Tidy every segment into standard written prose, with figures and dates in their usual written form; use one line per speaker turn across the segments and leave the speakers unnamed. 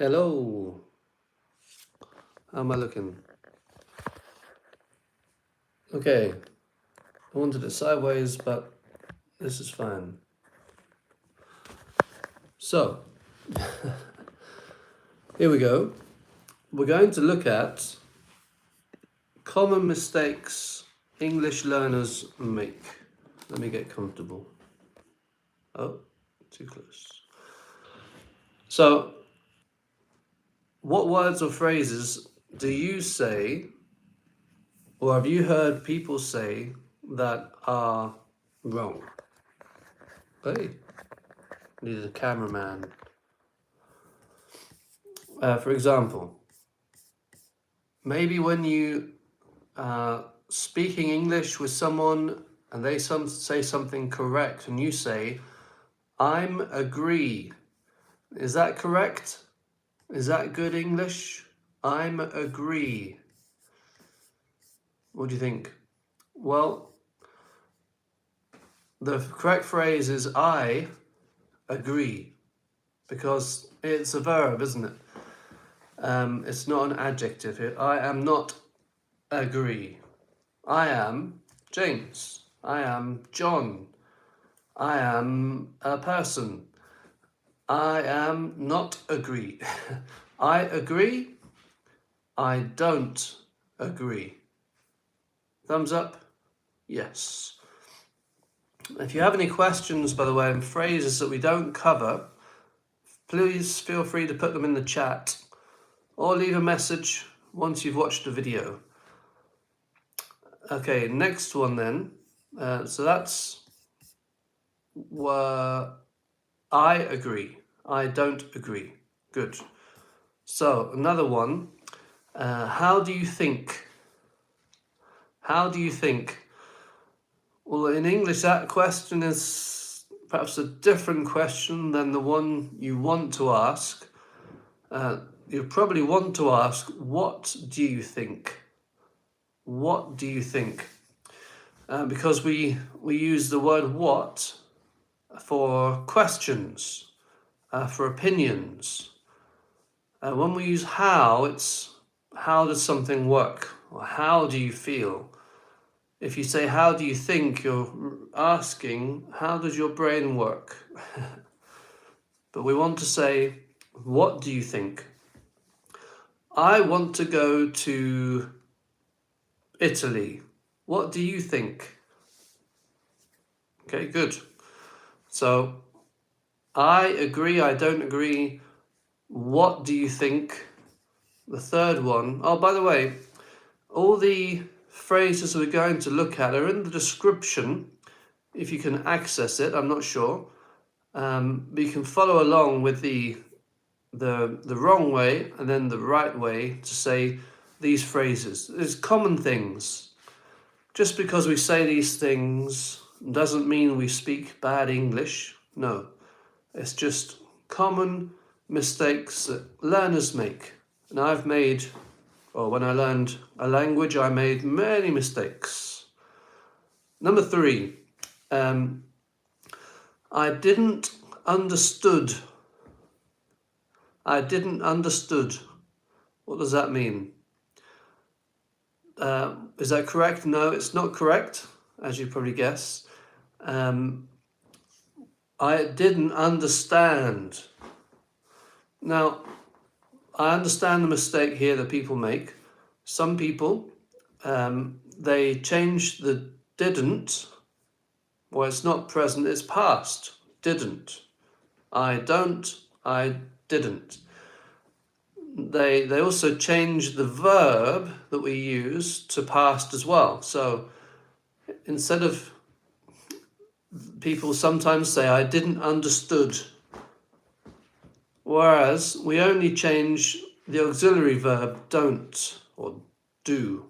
Hello. How am I looking? Okay. I wanted it sideways, but this is fine. So, here we go. We're going to look at common mistakes English learners make. Let me get comfortable. Oh, too close. So, what words or phrases do you say, or have you heard people say, that are wrong? Hey, needed a cameraman. For example, maybe when you speaking English with someone and they say something correct and you say, I'm agree. Is that correct? Is that good English? I'm agree. What do you think? Well, the correct phrase is I agree, because it's a verb, isn't it? It's not an adjective. I am not agree. I am James. I am John. I am a person. I am not agree. I agree. I don't agree. Thumbs up? Yes. If you have any questions, by the way, and phrases that we don't cover, please feel free to put them in the chat or leave a message once you've watched the video. Okay, next one then. So that's I agree. I don't agree. Good. So another one. How do you think? How do you think? Well, in English, that question is perhaps a different question than the one you want to ask. You probably want to ask, what do you think? What do you think? Because we use the word what for questions, for opinions. When we use how, it's how does something work? Or how do you feel? If you say, how do you think, you're asking, how does your brain work? But we want to say, what do you think? I want to go to Italy. What do you think? Okay, good. So, I agree, I don't agree. What do you think? The third one. Oh, by the way, all the phrases we're going to look at are in the description. If you can access it, I'm not sure. But you can follow along with the wrong way and then the right way to say these phrases. There's common things. Just because we say these things doesn't mean we speak bad English. No, it's just common mistakes that learners make. And I've made, or when I learned a language, I made many mistakes. Number 3, I didn't understood. I didn't understood. What does that mean? Is that correct? No, it's not correct, as you probably guess. I didn't understand. Now, I understand the mistake here that people make. Some people, they change the didn't. Well, it's not present, it's past. Didn't. I don't, I didn't. They also change the verb that we use to past as well. So instead of, people sometimes say, I didn't understood. Whereas we only change the auxiliary verb don't or do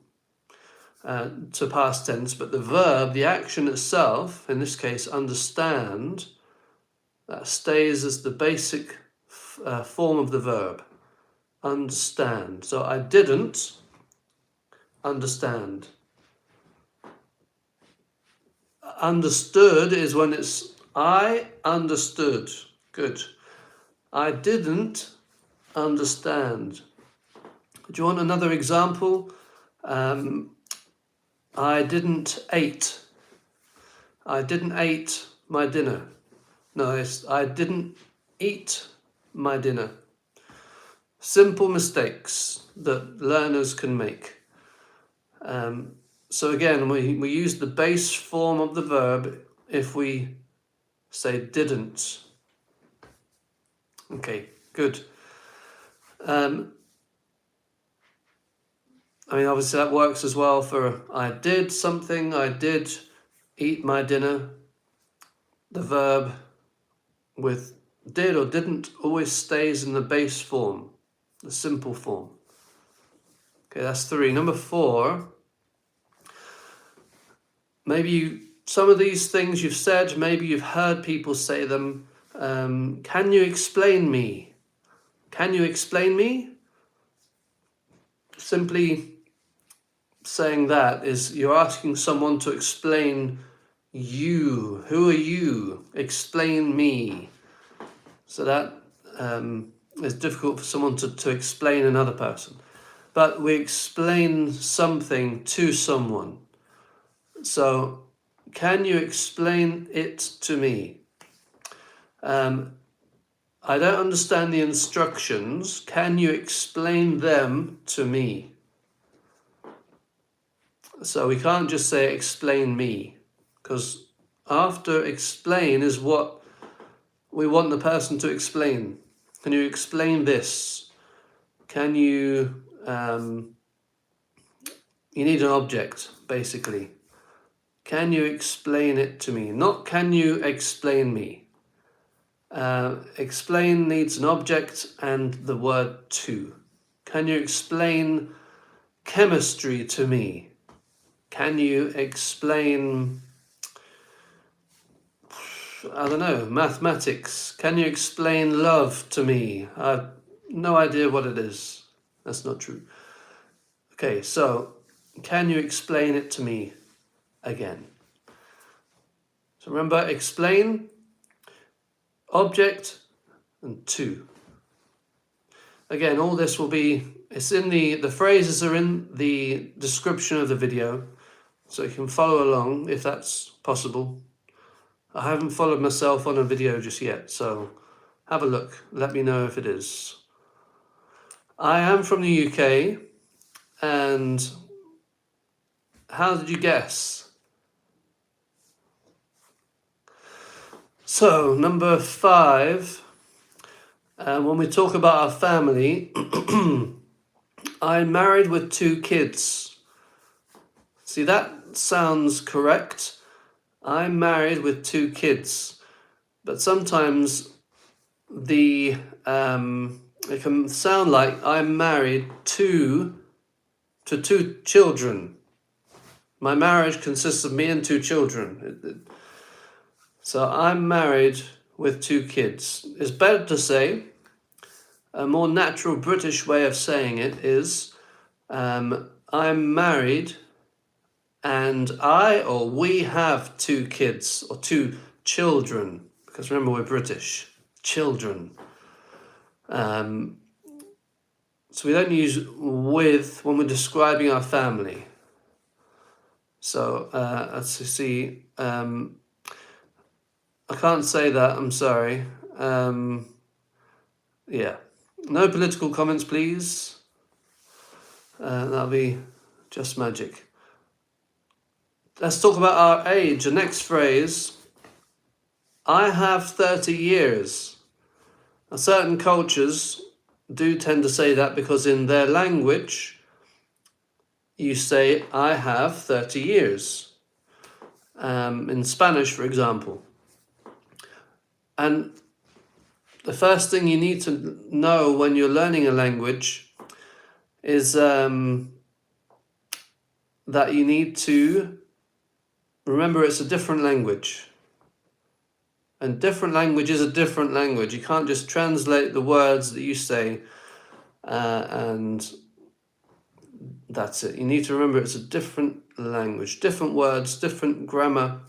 to past tense, but the verb, the action itself, in this case understand, that stays as the basic form of the verb. Understand. So I didn't understand. Understood is when it's I understood. Good. I didn't understand. Do you want another example? I didn't eat. I didn't eat my dinner. No, it's I didn't eat my dinner. Simple mistakes that learners can make. So again, we use the base form of the verb if we say didn't. Okay, good. I mean, obviously that works as well for I did something, I did eat my dinner. The verb with did or didn't always stays in the base form, the simple form. Okay, that's 3. Number 4, some of these things you've said, maybe you've heard people say them. Can you explain me? Can you explain me? Simply saying that is you're asking someone to explain you. Who are you? Explain me. So that is difficult for someone to explain another person. But we explain something to someone. So, can you explain it to me? I don't understand the instructions. Can you explain them to me? So we can't just say explain me, because after explain is what we want the person to explain. Can you explain this? Can you, you need an object, basically. Can you explain it to me? Not can you explain me. Explain needs an object and the word to. Can you explain chemistry to me? Can you explain, I don't know, mathematics? Can you explain love to me? I have no idea what it is. That's not true. Okay, so can you explain it to me again? So remember, explain, object, and to. Again, all this will be, it's in the phrases are in the description of the video, so you can follow along if that's possible. I haven't followed myself on a video just yet, so have a look. Let me know if it is. I am from the UK, and how did you guess? So, number 5, when we talk about our family, I'm married with 2 kids. See, that sounds correct. I'm married with 2 kids. But sometimes it can sound like I'm married to 2 children. My marriage consists of me and 2 children. So I'm married with 2 kids. It's better to say, a more natural British way of saying it is, I'm married and we have 2 kids or 2 children, because remember we're British, children. So we don't use with when we're describing our family. So let's see, I can't say that, I'm sorry. Yeah, no political comments please. That'll be just magic. Let's talk about our age. The next phrase, I have 30 years. Now, certain cultures do tend to say that because in their language, you say, I have 30 years. In Spanish, for example. And the first thing you need to know when you're learning a language is that you need to remember it's a different language. And different language is a different language. You can't just translate the words that you say and that's it. You need to remember it's a different language, different words, different grammar.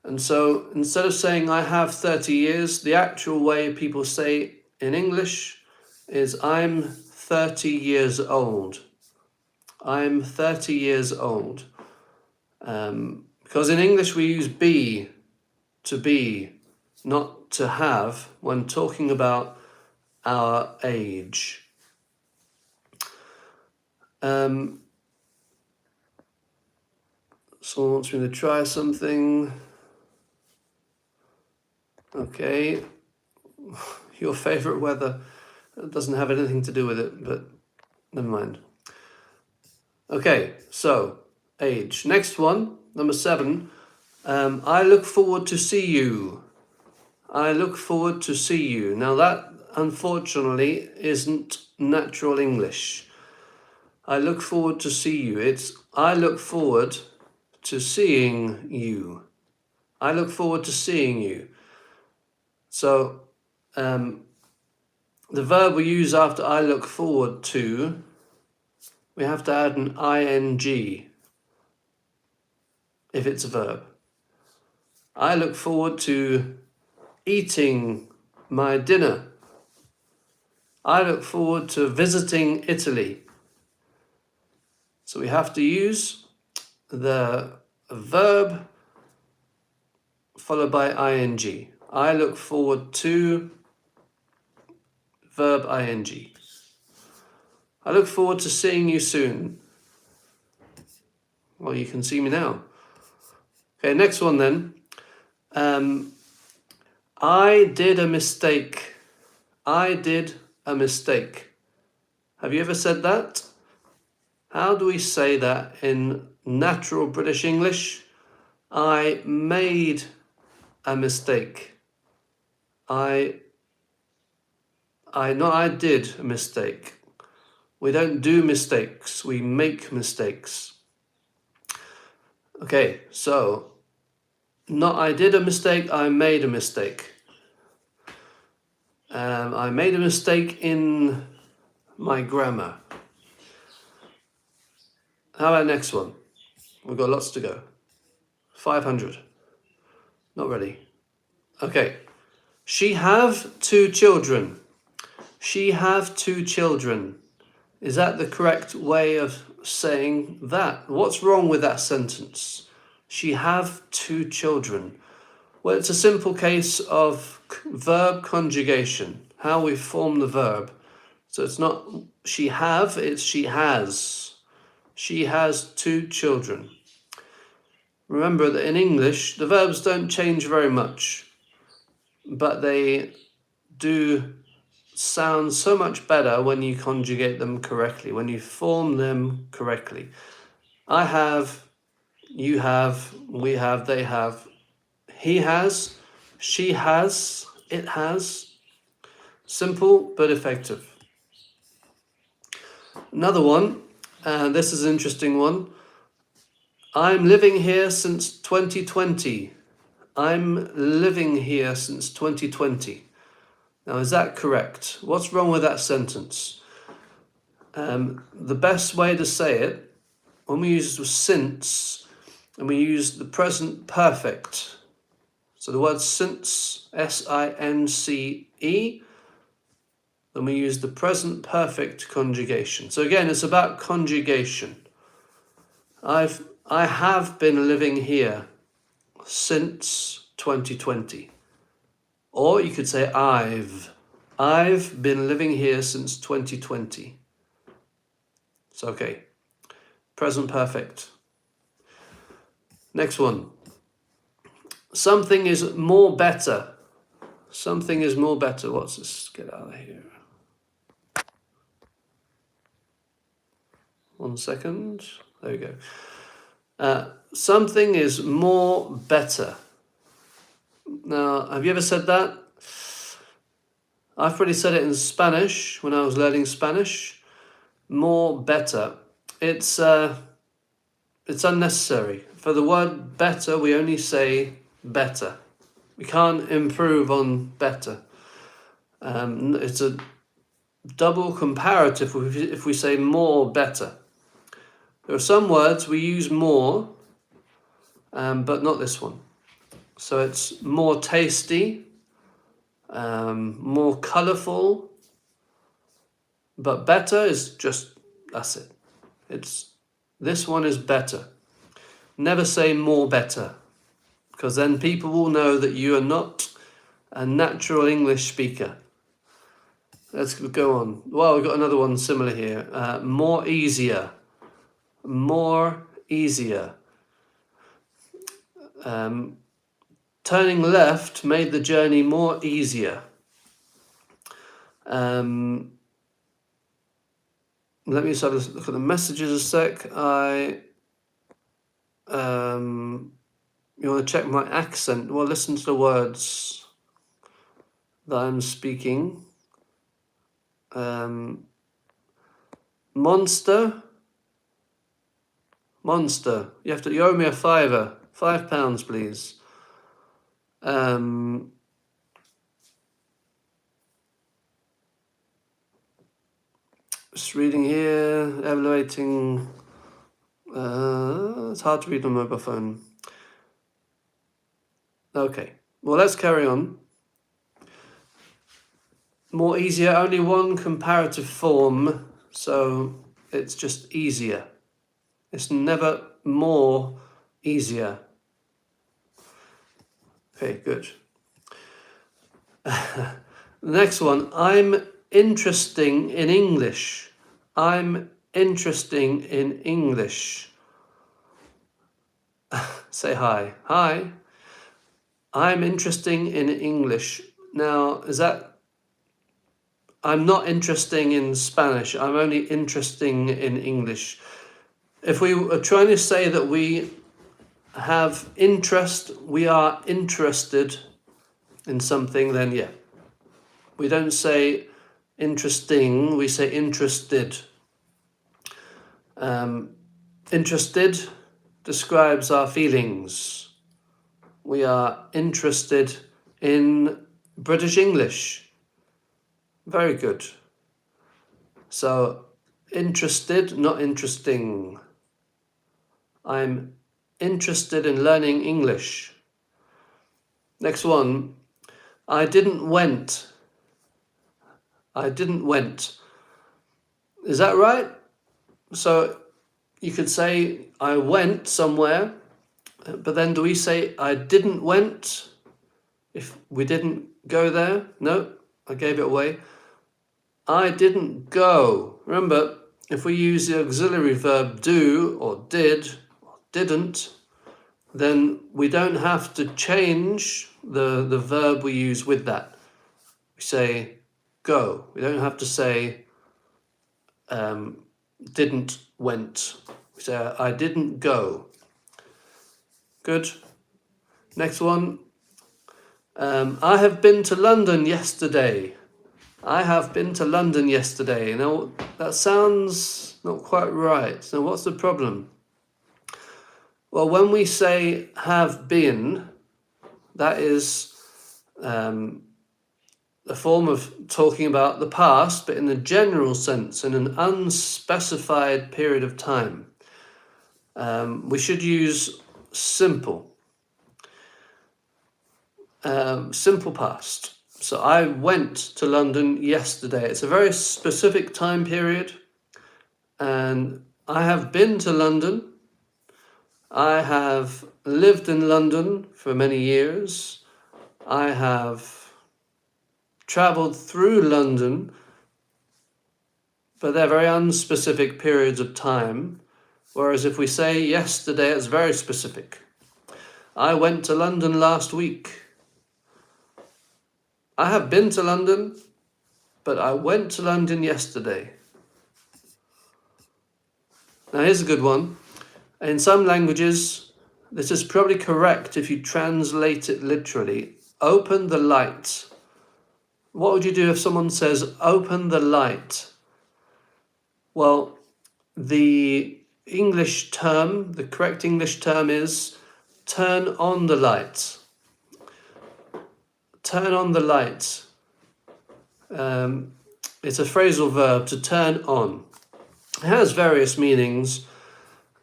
And so instead of saying I have 30 years, the actual way people say in English is I'm 30 years old. I'm 30 years old. Because in English we use be, to be, not to have, when talking about our age. Someone wants me to try something. Okay. Your favorite weather. It doesn't have anything to do with it, but never mind. Okay, so age. Next one, number 7. I look forward to see you. I look forward to see you. Now that, unfortunately, isn't natural English. I look forward to see you. It's I look forward to seeing you. I look forward to seeing you. So, the verb we use after I look forward to, we have to add an ing if it's a verb. I look forward to eating my dinner. I look forward to visiting Italy. So we have to use the verb followed by ing. I look forward to verb ing. I look forward to seeing you soon. Well, you can see me now. Okay, next one then. I did a mistake. I did a mistake. Have you ever said that? How do we say that in natural British English? I made a mistake. I did a mistake. We don't do mistakes, we make mistakes. Okay, so not I did a mistake, I made a mistake. I made a mistake in my grammar. How about next one? We've got lots to go. 500. Not ready. Okay. She have 2 children. She have 2 children. Is that the correct way of saying that? What's wrong with that sentence? She have 2 children. Well, it's a simple case of verb conjugation, how we form the verb. So it's not she have, it's she has. She has 2 children. Remember that in English, the verbs don't change very much, but they do sound so much better when you conjugate them correctly, when you form them correctly. I have, you have, we have, they have, he has, she has, it has. Simple but effective. Another one, this is an interesting one. I'm living here since 2020. I'm living here since 2020. Now, is that correct? What's wrong with that sentence? The best way to say it, when we use since, and we use the present perfect. So the word since, S-I-N-C-E, then we use the present perfect conjugation. So again, it's about conjugation. I have been living here since 2020. Or you could say I've been living here since 2020. So okay, present perfect. Next one. Something is more better. Something is more better. What's this? Get out of here. 1 second. There we go. Something is more better. Now, have you ever said that? I've probably said it in Spanish when I was learning Spanish. More better. It's unnecessary. For the word better, we only say better. We can't improve on better. It's a double comparative if we say more better. There are some words we use more, but not this one. So it's more tasty, more colourful, But better is just, that's it. This one is better. Never say more better, because then people will know that you are not a natural English speaker. Let's go on. Well, we've got another one similar here. More easier. More easier. Turning left made the journey more easier. Let me just have a look at the messages a sec. You want to check my accent? Well, listen to the words that I'm speaking. Monster. Monster. You owe me a £5. £5, please. Just reading here, evaluating. It's hard to read on mobile phone. Okay, well, let's carry on. More easier, only one comparative form, so it's just easier. It's never more easier. Okay, good. The next one, I'm interesting in English. I'm interesting in English. Say hi. Hi. I'm interesting in English. Now, is that... I'm not interesting in Spanish. I'm only interesting in English. If we are trying to say that we have interest, we are interested in something, then yeah. We don't say interesting, we say interested. Interested describes our feelings. We are interested in British English. Very good. So, interested, not interesting. I'm interested in learning English. Next one. I didn't went. I didn't went. Is that right? So you could say I went somewhere, but then do we say I didn't went if we didn't go there? No, I gave it away. I didn't go. Remember, if we use the auxiliary verb do or did or didn't, then we don't have to change the verb we use with that. We say go. We don't have to say didn't went. We say I didn't go. Good. Next one. I have been to London yesterday. I have been to London yesterday. Now, that sounds not quite right. So what's the problem? Well, when we say have been, that is a form of talking about the past, but in a general sense, in an unspecified period of time. We should use simple. Simple past. So I went to London yesterday. It's a very specific time period. And I have been to London. I have lived in London for many years. I have traveled through London, but they're very unspecific periods of time. Whereas if we say yesterday, it's very specific. I went to London last week. I have been to London, but I went to London yesterday. Now here's a good one. In some languages, this is probably correct if you translate it literally. Open the light. What would you do if someone says, open the light? Well, the English term, the correct English term is turn on the light. Turn on the light. It's a phrasal verb, to turn on. It has various meanings,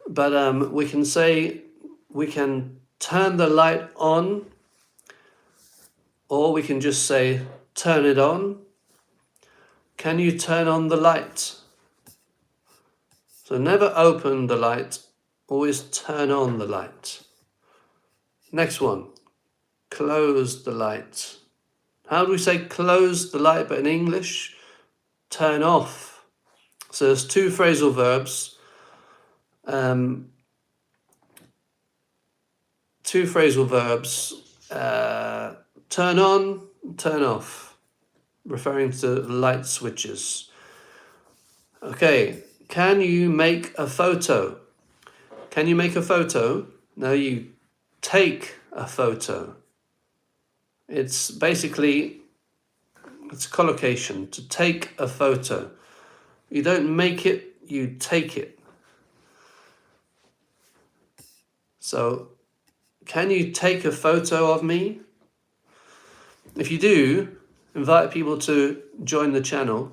but we can say we can turn the light on, or we can just say turn it on. can you turn on the light? So never open the light, always turn on the light. Next one, close the light. How do we say close the light, but in English, turn off? So there's two phrasal verbs. Turn on, turn off, referring to light switches. Okay, can you make a photo? Can you make a photo? No, you take a photo. It's basically, it's collocation, to take a photo. You don't make it, you take it. So, can you take a photo of me? If you do, invite people to join the channel,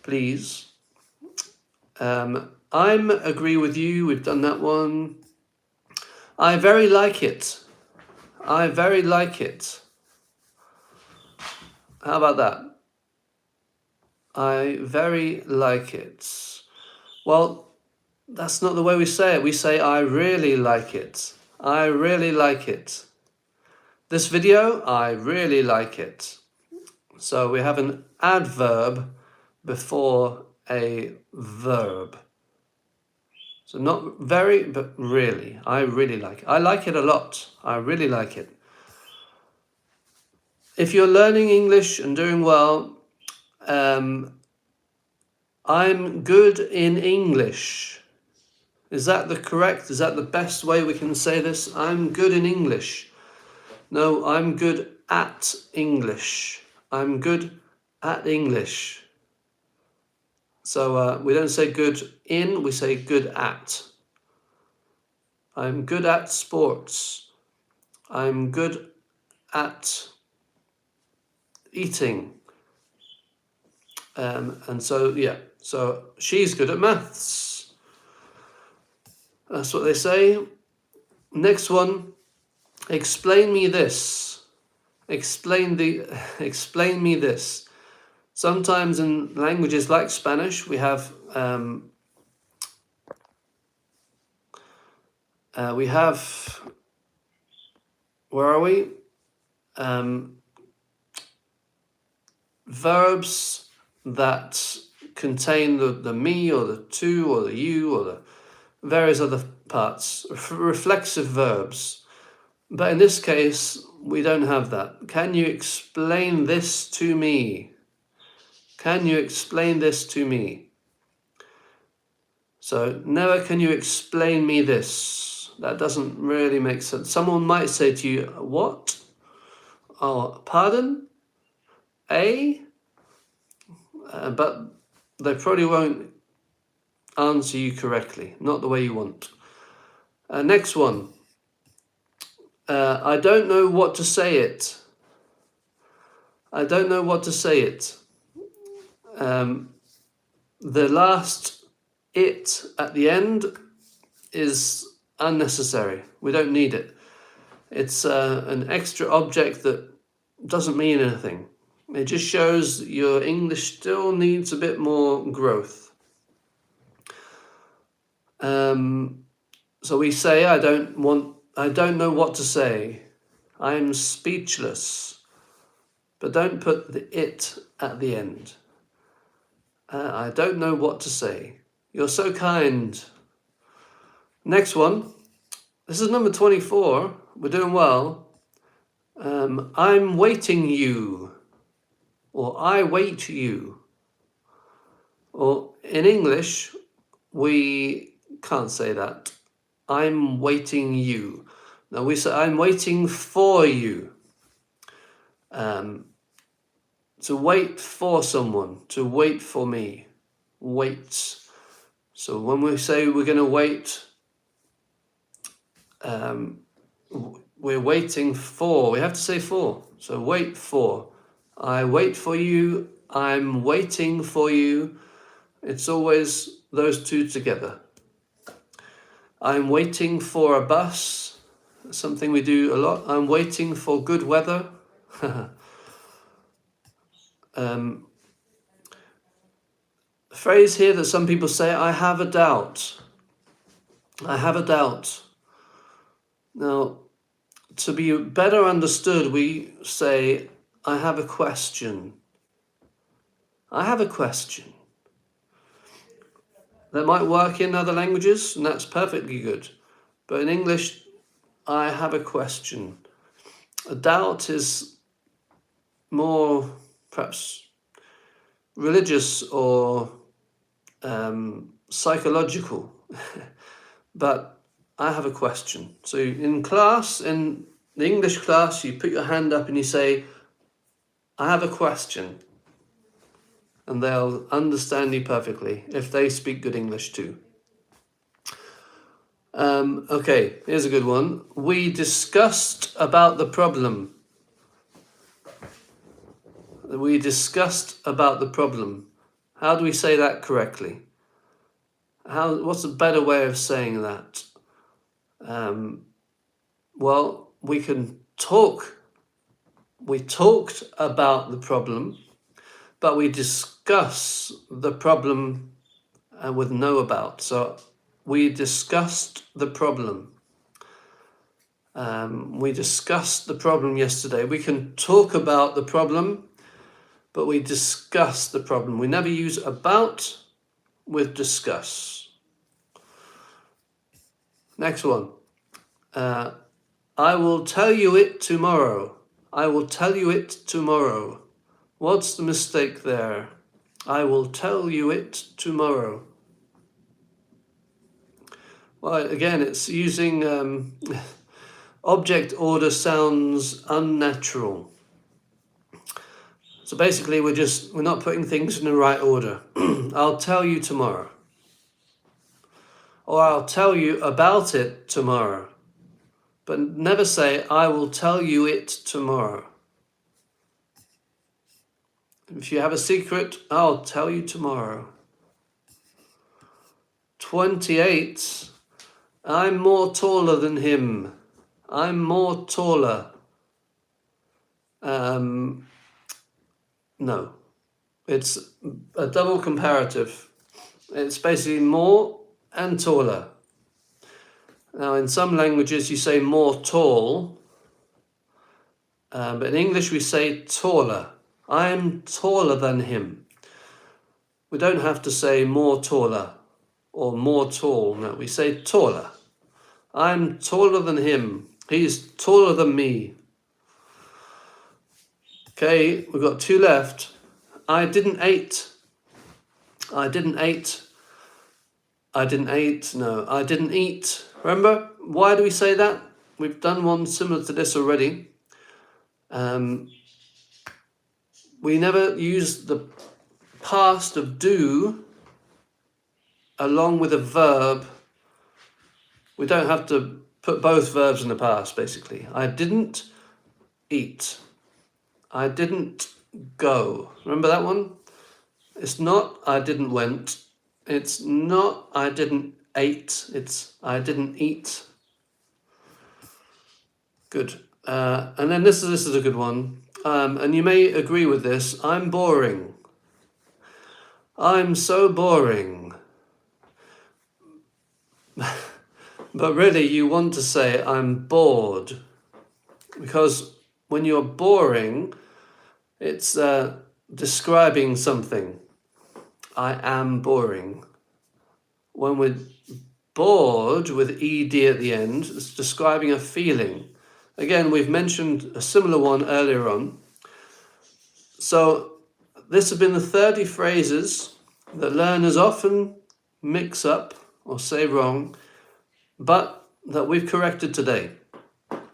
please. I'm agree with you, we've done that one. I very like it. I very like it. How about that? I very like it. Well, that's not the way we say it. We say I really like it. I really like it. This video, I really like it. So we have an adverb before a verb. So not very, but really. I really like it. I like it a lot. I really like it. If you're learning English and doing well, I'm good in English. Is that the best way we can say this? I'm good in English. No, I'm good at English. I'm good at English. So we don't say good in, we say good at. I'm good at sports. I'm good at eating. And so, yeah, so she's good at maths. That's what they say. Next one, explain me this. Explain me this. Sometimes in languages like Spanish, we have where are we? Verbs that contain the me or the to or the you or the various other parts, reflexive verbs. But in this case, we don't have that. Can you explain this to me? Can you explain this to me? So never can you explain me this. That doesn't really make sense. Someone might say to you, what? Oh, pardon? But they probably won't answer you correctly, not the way you want. Next one. I don't know what to say it. I don't know what to say it. The last it at the end is unnecessary. We don't need it. It's an extra object that doesn't mean anything. It just shows your English still needs a bit more growth. So we say, I don't know what to say. I'm speechless. But don't put the it at the end. I don't know what to say. You're so kind. Next one. This is number 24. We're doing well. I'm waiting you. Or I wait you. Or in English, we can't say that. I'm waiting you. Now we say I'm waiting for you. To wait for someone, to wait for me, wait. So when we say we're going to wait, we're waiting for, we have to say for. So wait for. I wait for you, I'm waiting for you. It's always those two together. I'm waiting for a bus, something we do a lot. I'm waiting for good weather. phrase here that some people say, I have a doubt. I have a doubt. Now, to be better understood, we say, I have a question. I have a question. That might work in other languages, and that's perfectly good. But in English, I have a question. A doubt is more perhaps religious or psychological. But I have a question. So in class, in the English class, you put your hand up and you say, I have a question. And they'll understand you perfectly if they speak good English too. Okay, here's a good one. We discussed about the problem. We discussed about the problem. How do we say that correctly? What's a better way of saying that? Well, we can talk. We talked about the problem, but we discuss the problem with no about. So we discussed the problem. We discussed the problem yesterday. We can talk about the problem, but we discuss the problem. We never use about with discuss. Next one. I will tell you it tomorrow. I will tell you it tomorrow. What's the mistake there? I will tell you it tomorrow. Well, again, it's using object order sounds unnatural. So basically, we're not putting things in the right order. I'll tell you tomorrow. Or I'll tell you about it tomorrow. But never say, I will tell you it tomorrow. If you have a secret, I'll tell you tomorrow. 28. I'm more taller than him. I'm more taller. No. It's a double comparative. It's basically more and taller. Now, in some languages, you say more tall. But in English, we say taller. I'm taller than him. We don't have to say more taller or more tall. No, we say taller. I'm taller than him. He's taller than me. Okay, we've got 2 left. I didn't eat. I didn't eat. I didn't eat. No, I didn't eat. Remember, why do we say that? We've done one similar to this already. We never use the past of do along with a verb. We don't have to put both verbs in the past, basically. I didn't eat. I didn't go. Remember that one? It's not I didn't went. It's not I didn't ate. It's I didn't eat. Good. And then this is a good one. And you may agree with this. I'm boring. I'm so boring. But really, you want to say I'm bored. Because when you're boring, it's describing something. I am boring. When we're bored with ed at the end, it's describing a feeling. Again, we've mentioned a similar one earlier on. So this has been the 30 phrases that learners often mix up or say wrong, but that we've corrected today.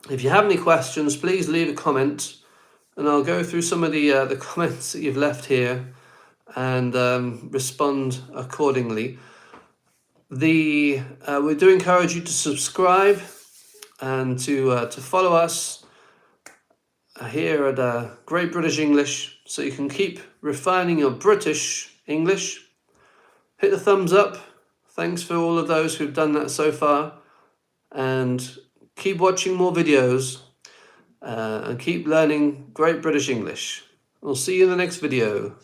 If you have any questions, please leave a comment, and I'll go through some of the comments that you've left here and respond accordingly. We do encourage you to subscribe and to follow us here at Great British English, so you can keep refining your British English. Hit the thumbs up. Thanks for all of those who've done that so far, and keep watching more videos and keep learning Great British English. We'll see you in the next video.